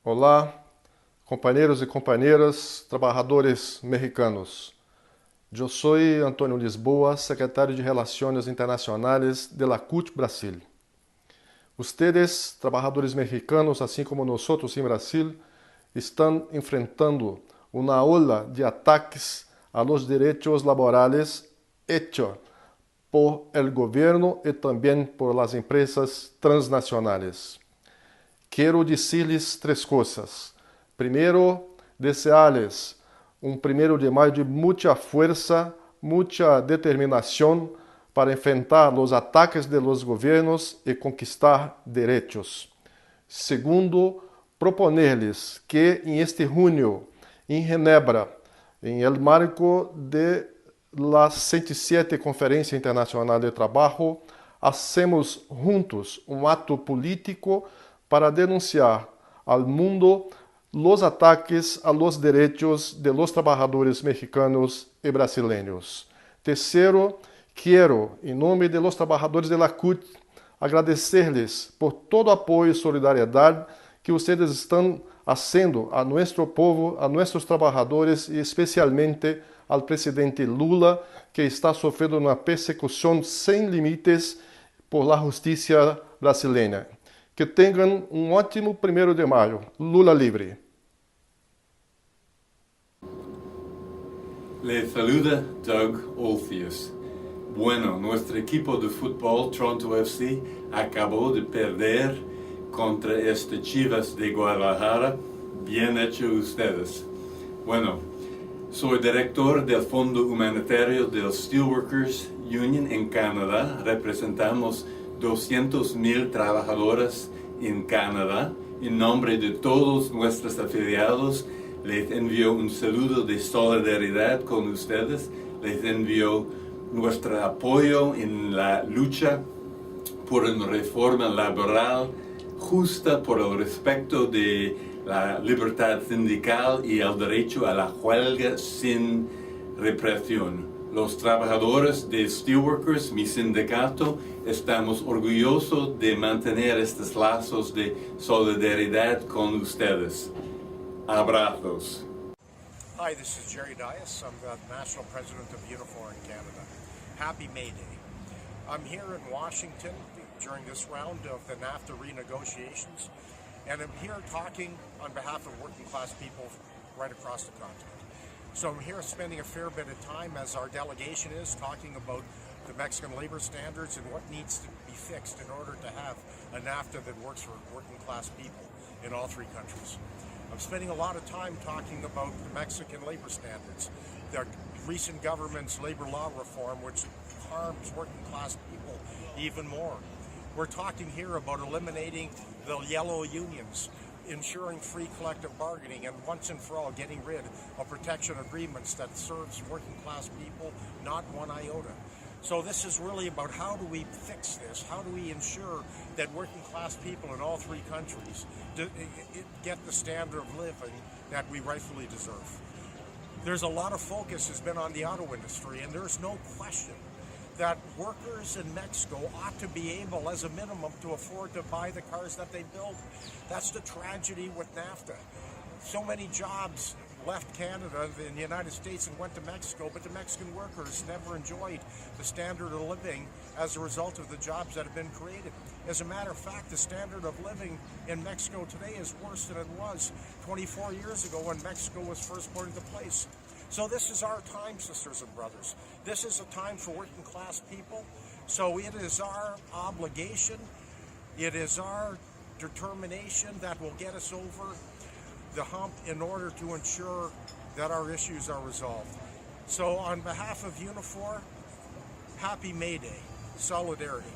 Olá, companheiros e companheiras, trabalhadores mexicanos. Eu sou Antônio Lisboa, secretário de Relações Internacionais de la CUT Brasil. Ustedes, trabalhadores mexicanos, assim como nós em Brasil, estão enfrentando uma ola de ataques a los derechos laborales hecho por el gobierno y también por las empresas transnacionales. Quero dizer-lhes três coisas. Primeiro, desejar-lhes um 1 de maio de muita força, muita determinação para enfrentar os ataques de los governos e conquistar direitos. Segundo, proponer-lhes que em este junho, em Genebra, em el marco de la 107 Conferência Internacional de Trabalho, hacemos juntos um ato político para denunciar al mundo los ataques a los derechos de los trabajadores mexicanos y brasileños. Terceiro, quero, em nome de los trabajadores de la CUT, agradecer-lhes por todo apoio e solidariedade que vocês estão fazendo a nosso povo, a nossos trabalhadores e especialmente ao presidente Lula, que está sofrendo uma persecução sem limites por la justiça brasileira. Que tenham um ótimo 1 de maio. Lula livre. Le saluda Doug Olthius. Bueno, nuestro equipo de fútbol Toronto FC acabó de perder contra este Chivas de Guadalajara. Bien hecho ustedes. Bueno, soy director del Fondo Humanitario del Steelworkers Union en Canadá. Representamos 200,000 trabajadores en Canadá. En nombre de todos nuestros afiliados, les envío un saludo de solidaridad con ustedes. Les envío nuestro apoyo en la lucha por una reforma laboral justa, por el respeto de la libertad sindical y el derecho a la huelga sin represión. Los trabajadores de Steelworkers, mi sindicato, estamos orgullosos de mantener estos lazos de solidaridad con ustedes. Abrazos. Hi, this is Jerry Dias. I'm the National President of Unifor in Canada. Happy May Day. I'm here in Washington during this round of the NAFTA renegotiations, and I'm here talking on behalf of working class people right across the continent. So I'm here spending a fair bit of time, as our delegation is, talking about the Mexican labor standards and what needs to be fixed in order to have a NAFTA that works for working class people in all three countries. I'm spending a lot of time talking about the Mexican labor standards, the recent government's labor law reform, which harms working class people even more. We're talking here about eliminating the yellow unions, ensuring free collective bargaining, and once and for all getting rid of protection agreements that serves working class people not one iota. So this is really about how do we fix this? How do we ensure that working class people in all three countries get the standard of living that we rightfully deserve? There's a lot of focus has been on the auto industry, and there's no question that workers in Mexico ought to be able, as a minimum, to afford to buy the cars that they build. That's the tragedy with NAFTA. So many jobs left Canada and the United States and went to Mexico, but the Mexican workers never enjoyed the standard of living as a result of the jobs that have been created. As a matter of fact, the standard of living in Mexico today is worse than it was 24 years ago when Mexico was first put into place. So this is our time, sisters and brothers. This is a time for working class people. So it is our obligation, it is our determination that will get us over the hump in order to ensure that our issues are resolved. So on behalf of Unifor, happy May Day, solidarity.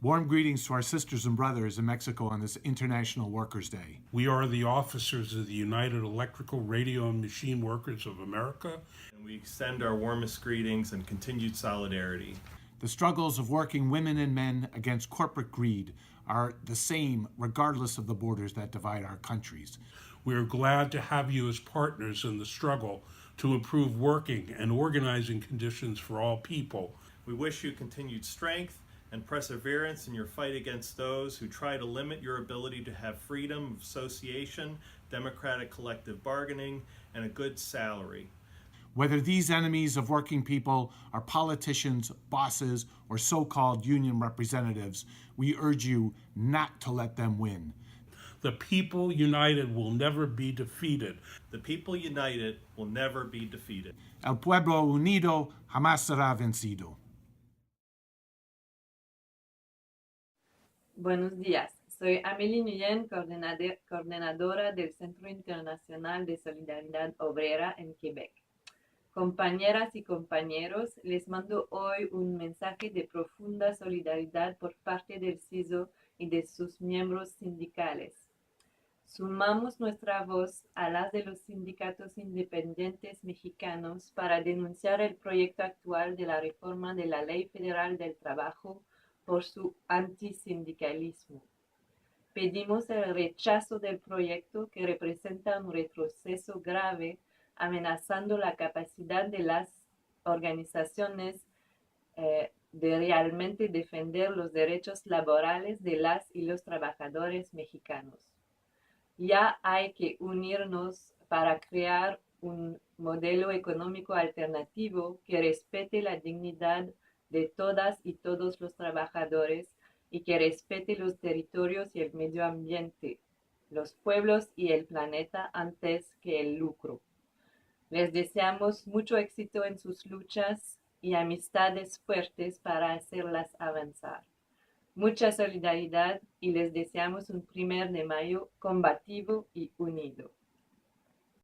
Warm greetings to our sisters and brothers in Mexico on this International Workers' Day. We are the officers of the United Electrical, Radio, and Machine Workers of America. And we extend our warmest greetings and continued solidarity. The struggles of working women and men against corporate greed are the same regardless of the borders that divide our countries. We are glad to have you as partners in the struggle to improve working and organizing conditions for all people. We wish you continued strength and perseverance in your fight against those who try to limit your ability to have freedom of association, democratic collective bargaining, and a good salary. Whether these enemies of working people are politicians, bosses, or so-called union representatives, we urge you not to let them win. The people united will never be defeated. The people united will never be defeated. El pueblo unido jamás será vencido. Buenos días, soy Amélie Nguyen, coordinadora del Centro Internacional de Solidaridad Obrera en Quebec. Compañeras y compañeros, les mando hoy un mensaje de profunda solidaridad por parte del CISO y de sus miembros sindicales. Sumamos nuestra voz a las de los sindicatos independientes mexicanos para denunciar el proyecto actual de la reforma de la Ley Federal del Trabajo por su antisindicalismo. Pedimos el rechazo del proyecto que representa un retroceso grave, amenazando la capacidad de las organizaciones de realmente defender los derechos laborales de las y los trabajadores mexicanos. Ya hay que unirnos para crear un modelo económico alternativo que respete la dignidad de todas y todos los trabajadores y que respete los territorios y el medio ambiente, los pueblos y el planeta antes que el lucro. Les deseamos mucho éxito en sus luchas y amistades fuertes para hacerlas avanzar. Mucha solidaridad y les deseamos un 1 de mayo combativo y unido.